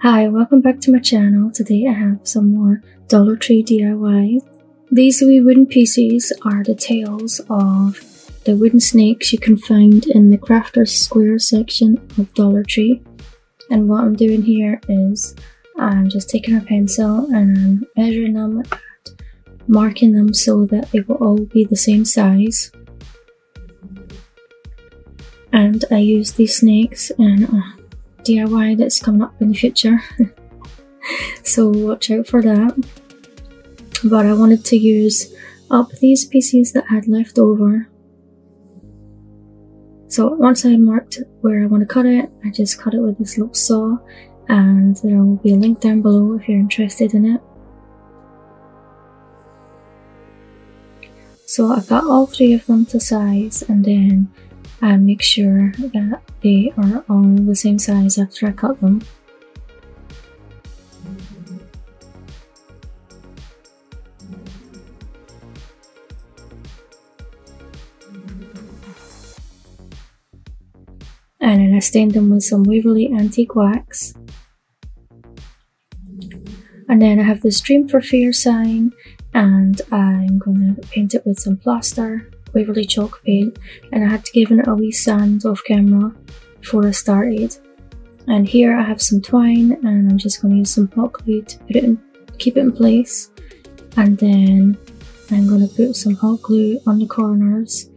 Hi, welcome back to my channel. Today I have some more Dollar Tree DIYs. These wee wooden pieces are the tails of the wooden snakes you can find in the Crafter's Square section of Dollar Tree. And what I'm doing here is I'm just taking a pencil and I'm measuring them and marking them so that they will all be the same size. And I use these snakes in a DIY that's coming up in the future, so watch out for that. But I wanted to use up these pieces that I had left over. So once I marked where I want to cut it, I just cut it with this little saw, and there will be a link down below if you're interested in it. So I cut all three of them to size, and then I make sure that they are all the same size after I cut them. And then I stained them with some Waverly Antique Wax. And then I have this Dream for Fear sign, and I'm going to paint it with some plaster, Waverly chalk paint, and I had to give it a wee sand off camera before I started. And here I have some twine, and I'm just going to use some hot glue to keep it in place. And then I'm going to put some hot glue on the corners,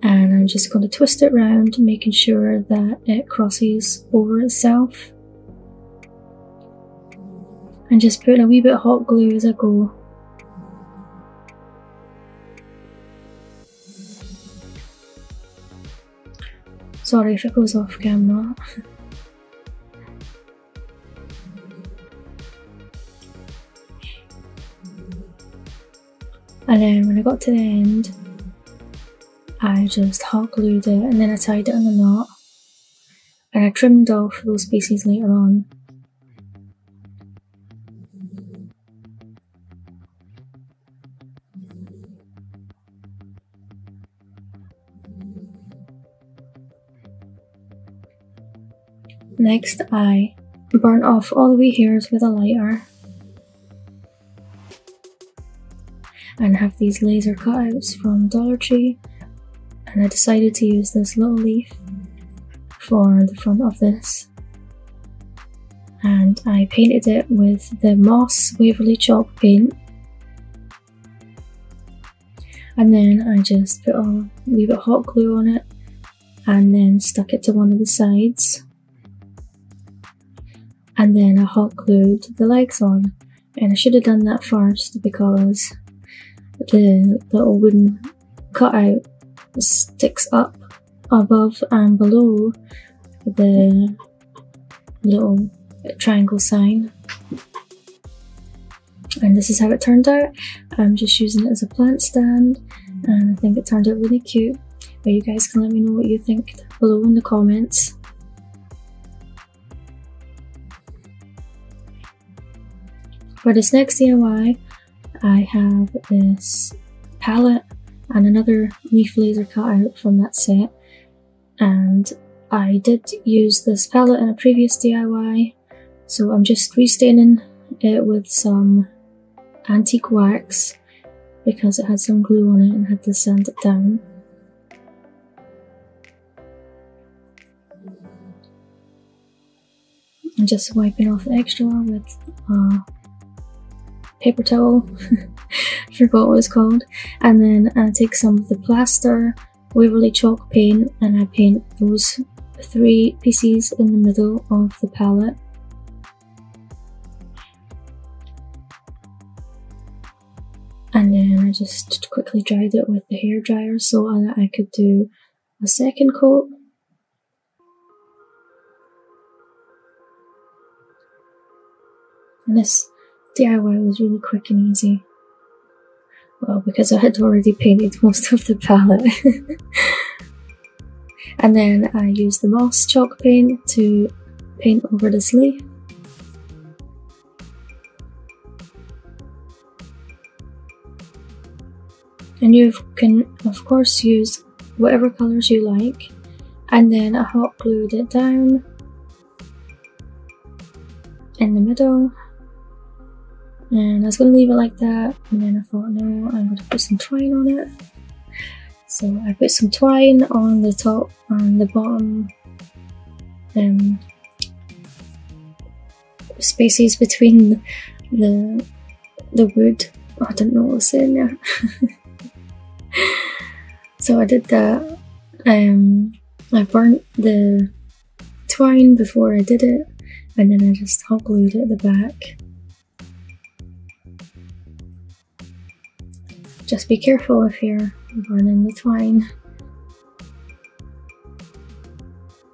and I'm just going to twist it round, making sure that it crosses over itself. And just put a wee bit of hot glue as I go. Sorry if it goes off camera. And then when I got to the end, I just hot glued it, and then I tied it in a knot, and I trimmed off those pieces later on. Next, I burn off all the wee hairs with a lighter, and have these laser cutouts from Dollar Tree, and I decided to use this little leaf for the front of this, and I painted it with the Moss Waverly chalk paint, and then I just put a wee bit of hot glue on it and then stuck it to one of the sides. And then I hot glued the legs on, and I should have done that first because the little wooden cutout sticks up above and below the little triangle sign. And this is how it turned out. I'm just using it as a plant stand, and I think it turned out really cute. But you guys can let me know what you think below in the comments. For this next DIY, I have this palette and another leaf laser cutout from that set, and I did use this palette in a previous DIY, so I'm just restaining it with some antique wax because it had some glue on it and had to sand it down. I'm just wiping off the extra with paper towel, forgot what it's called, and then I take some of the plaster Waverly chalk paint and I paint those three pieces in the middle of the palette. And then I just quickly dried it with the hairdryer so that I could do a second coat. And this DIY was really quick and easy. Well, because I had already painted most of the palette. And then I used the Moss chalk paint to paint over this leaf. And you can of course use whatever colours you like. And then I hot glued it down in the middle, and I was going to leave it like that, and then I thought, no, I'm going to put some twine on it. So I put some twine on the top and the bottom spaces between the wood. Oh, I didn't know what I was saying there. So I did that. I burnt the twine before I did it, and then I just hot glued it at the back. Just be careful if you're burning the twine.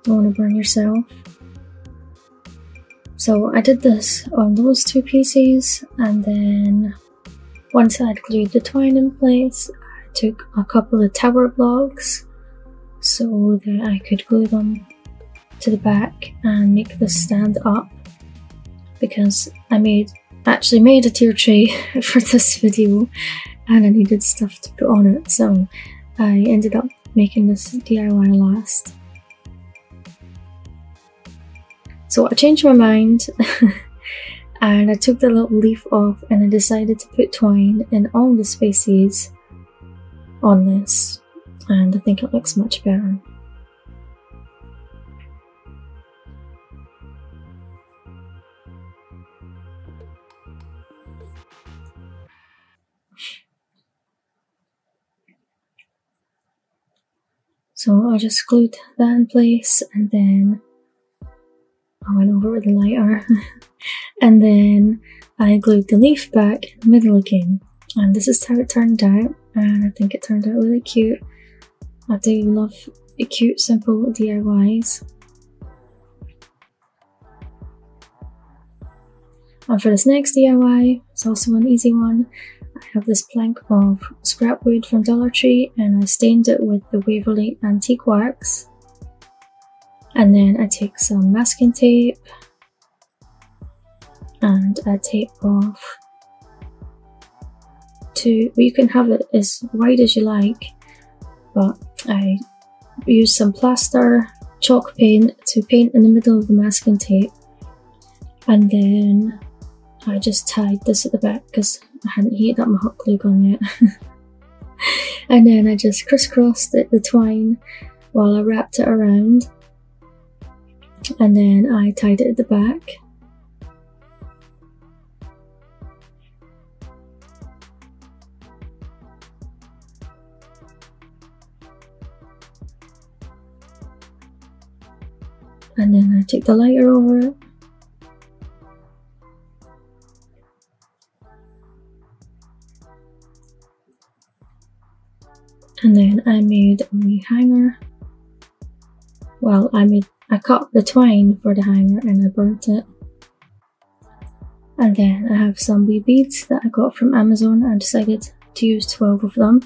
Don't want to burn yourself. So I did this on those two pieces, and then once I'd glued the twine in place, I took a couple of tower blocks so that I could glue them to the back and make this stand up, because I actually made a tier tray for this video and I needed stuff to put on it, so I ended up making this DIY last. So I changed my mind and I took the little leaf off and I decided to put twine in all the spaces on this, and I think it looks much better. So I just glued that in place, and then I went over with the lighter and then I glued the leaf back in the middle again, and this is how it turned out, and I think it turned out really cute. I do love cute simple DIYs. And for this next DIY, it's also an easy one. I have this plank of scrap wood from Dollar Tree and I stained it with the Waverly Antique Wax. And then I take some masking tape and I tape off you can have it as wide as you like, but I used some plaster chalk paint to paint in the middle of the masking tape, and then I just tied this at the back because I hadn't heated up my hot glue gun yet. And then I just crisscrossed the twine while I wrapped it around, and then I tied it at the back. And then I took the lighter over it. And then I made a wee hanger. Well, I cut the twine for the hanger and I burnt it. And then I have some wee beads that I got from Amazon. I decided to use 12 of them,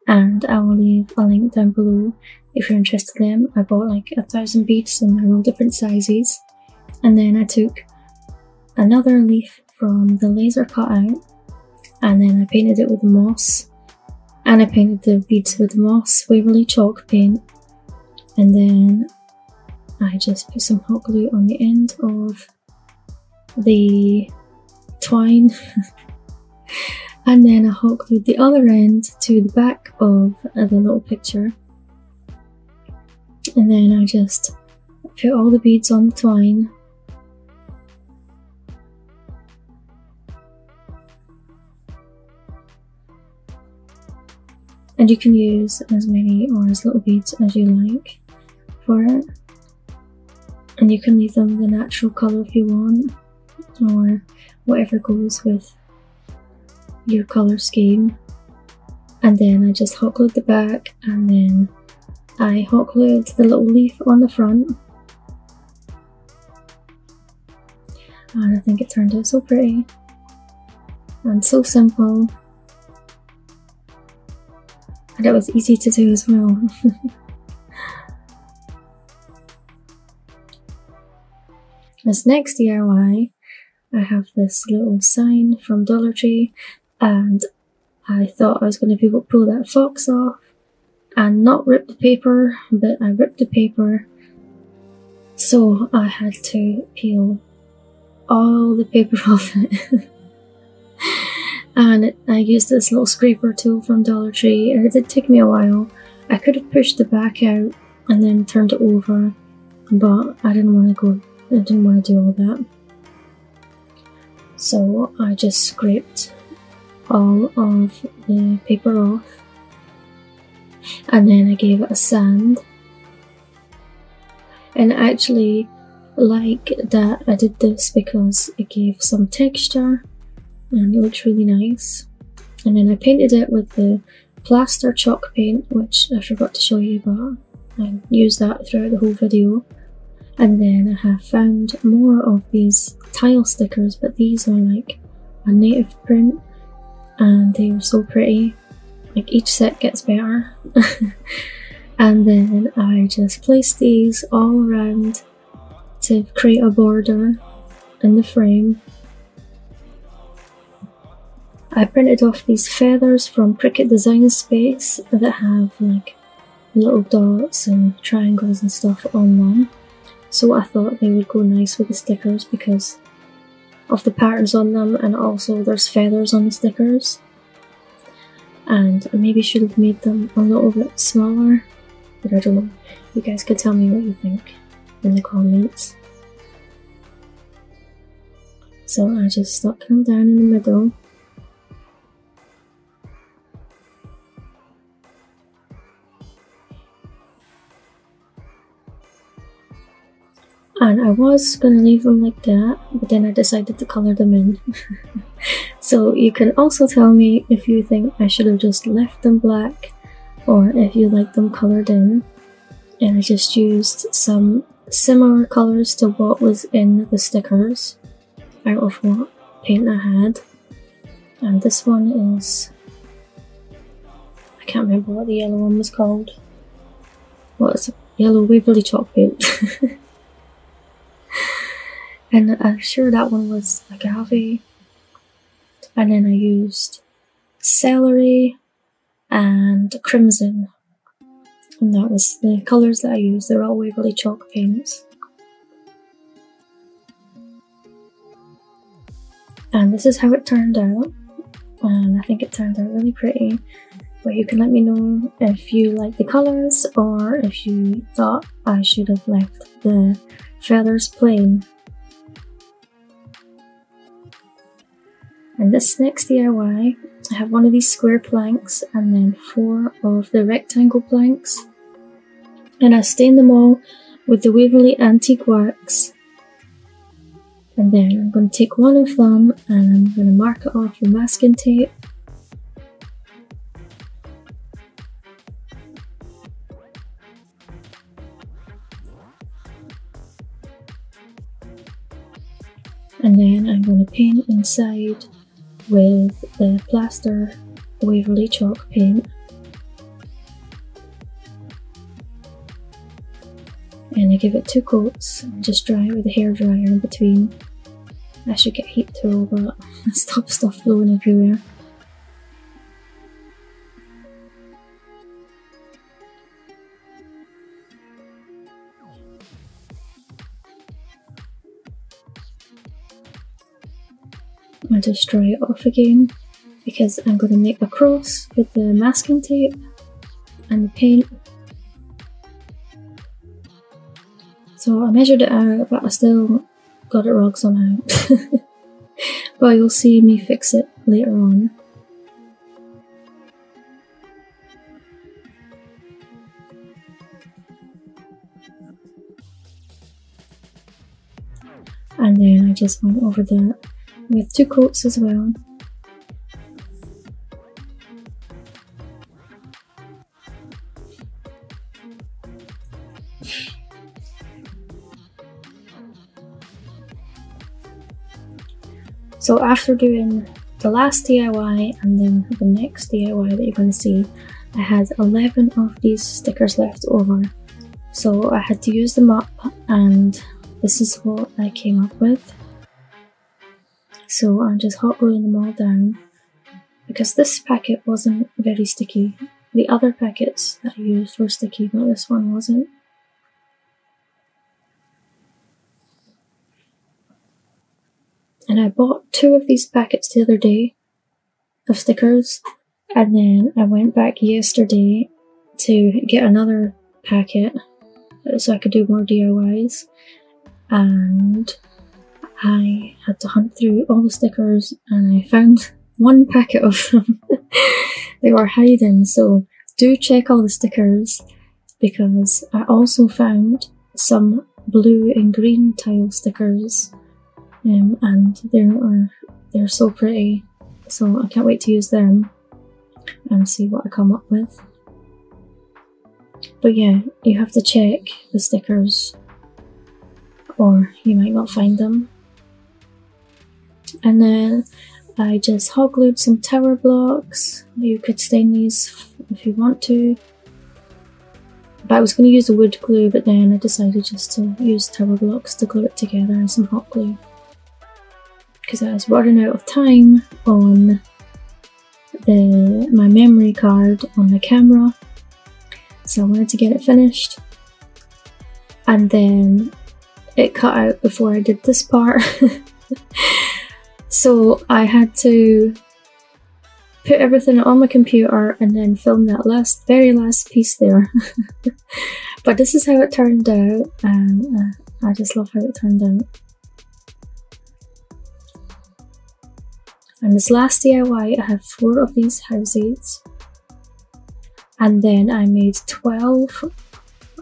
and I will leave a link down below if you're interested in them. I bought like 1,000 beads and they're all different sizes. And then I took another leaf from the laser cutout and then I painted it with moss. And I painted the beads with moss Waverly chalk paint. And then I just put some hot glue on the end of the twine. And then I hot glued the other end to the back of the little picture. And then I just put all the beads on the twine. And you can use as many or as little beads as you like for it. And you can leave them the natural colour if you want, or whatever goes with your colour scheme. And then I just hot glued the back, and then I hot glued the little leaf on the front. And I think it turned out so pretty and so simple. And it was easy to do as well. This next DIY, I have this little sign from Dollar Tree, and I thought I was going to be able to pull that fox off and not rip the paper, but I ripped the paper, so I had to peel all the paper off it. And I used this little scraper tool from Dollar Tree, and it did take me a while. I could have pushed the back out and then turned it over, but I didn't want to do all that. So I just scraped all of the paper off, and then I gave it a sand. And I actually like that I did this because it gave some texture and it looks really nice. And then I painted it with the plaster chalk paint, which I forgot to show you, but I used that throughout the whole video. And then I have found more of these tile stickers, but these are like a native print and they are so pretty. Like each set gets better. And then I just placed these all around to create a border in the frame. I printed off these feathers from Cricut Design Space that have like little dots and triangles and stuff on them. So I thought they would go nice with the stickers because of the patterns on them, and also there's feathers on the stickers. And I maybe should have made them a little bit smaller, but I don't know. You guys could tell me what you think in the comments. So I just stuck them down in the middle. And I was gonna leave them like that, but then I decided to color them in. So you can also tell me if you think I should have just left them black, or if you like them colored in. And I just used some similar colors to what was in the stickers out of what paint I had. And this one is, I can't remember what the yellow one was called. What is it? Yellow Waverly chalk paint. And I'm sure that one was agave. And then I used celery and crimson. And that was the colours that I used. They're all Waverly chalk paints. And this is how it turned out. And I think it turned out really pretty. But you can let me know if you like the colours or if you thought I should have left the feathers plain. And this next DIY, I have one of these square planks and then 4 of the rectangle planks. And I stained them all with the Waverly Antique Wax. And then I'm going to take one of them and I'm going to mark it off with masking tape. And then I'm going to paint inside with the plaster Waverly chalk paint. And I give it 2 coats and just dry it with a hairdryer in between. I should get heat through, but stop stuff blowing everywhere. I'll just dry it off again because I'm going to make a cross with the masking tape and the paint. So I measured it out, but I still got it wrong somehow. But you'll see me fix it later on. And then I just went over that with 2 coats as well. So after doing the last DIY and then the next DIY that you're going to see, I had 11 of these stickers left over. So I had to use them up, and this is what I came up with. So I'm just hot gluing them all down because this packet wasn't very sticky. The other packets that I used were sticky, but this one wasn't. And I bought 2 of these packets the other day of stickers, and then I went back yesterday to get another packet so I could do more DIYs, and I had to hunt through all the stickers and I found 1 packet of them. They were hiding, so do check all the stickers, because I also found some blue and green tile stickers, and they're so pretty, so I can't wait to use them and see what I come up with. But yeah, you have to check the stickers or you might not find them. And then I just hot glued some tower blocks. You could stain these if you want to, but I was going to use the wood glue, but then I decided just to use tower blocks to glue it together and some hot glue, because I was running out of time on my memory card on the camera, so I wanted to get it finished, and then it cut out before I did this part. So I had to put everything on my computer and then film that very last piece there. But this is how it turned out, and I just love how it turned out. And this last DIY, I have 4 of these houses, and then I made 12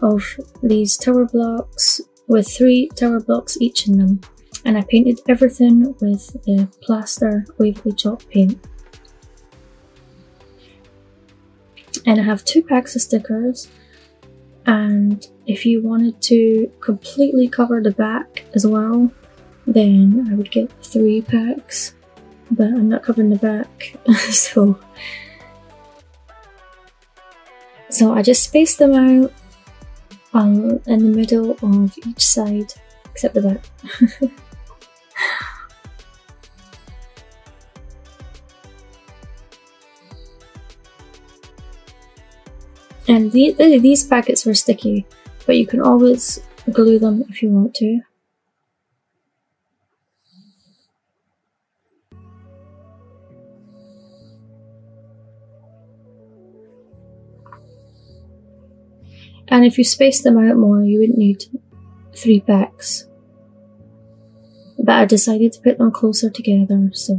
of these tower blocks with 3 tower blocks each in them, and I painted everything with the plaster Waverly chalk paint. And I have 2 packs of stickers, and if you wanted to completely cover the back as well, then I would get 3 packs, but I'm not covering the back. So I just spaced them out in the middle of each side, except the back. And these packets were sticky, but you can always glue them if you want to. And if you space them out more, you wouldn't need 3 packs. But I decided to put them closer together so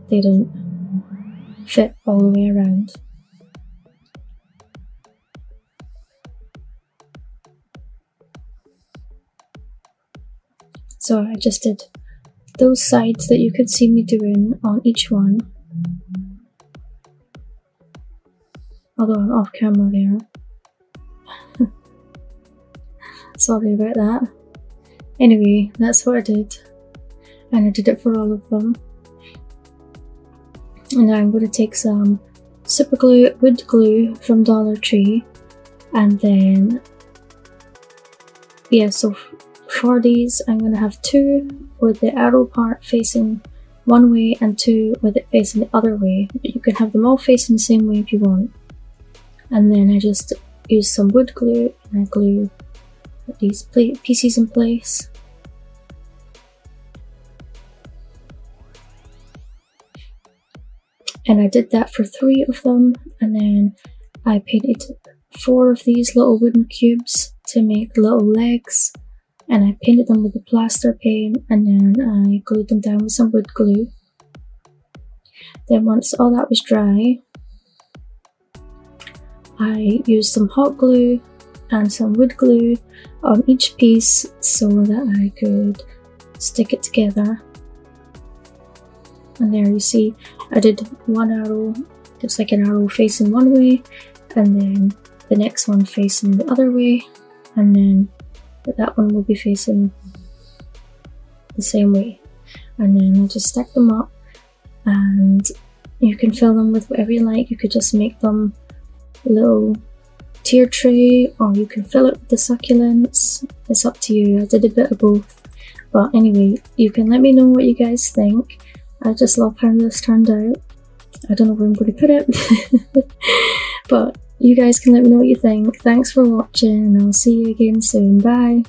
they didn't fit all the way around. So I just did those sides that you could see me doing on each one. Although I'm off camera there. Sorry about that. Anyway, that's what I did. And I did it for all of them. And now I'm going to take some super glue, wood glue from Dollar Tree. And then, yeah, so for these, I'm going to have 2 with the arrow part facing one way and 2 with it facing the other way. But you can have them all facing the same way if you want. And then I just use some wood glue and I glue these pieces in place. And I did that for 3 of them, and then I painted 4 of these little wooden cubes to make little legs, and I painted them with the plaster paint, and then I glued them down with some wood glue. Then once all that was dry, I used some hot glue and some wood glue on each piece so that I could stick it together. And there you see, I did one arrow, just like an arrow facing one way, and then the next one facing the other way, and then that one will be facing the same way. And then I just stack them up, and you can fill them with whatever you like. You could just make them a little tier tray, or you can fill it with the succulents. It's up to you. I did a bit of both. But anyway, you can let me know what you guys think. I just love how this turned out. I don't know where I'm going to put it. But you guys can let me know what you think. Thanks for watching, and I'll see you again soon. Bye!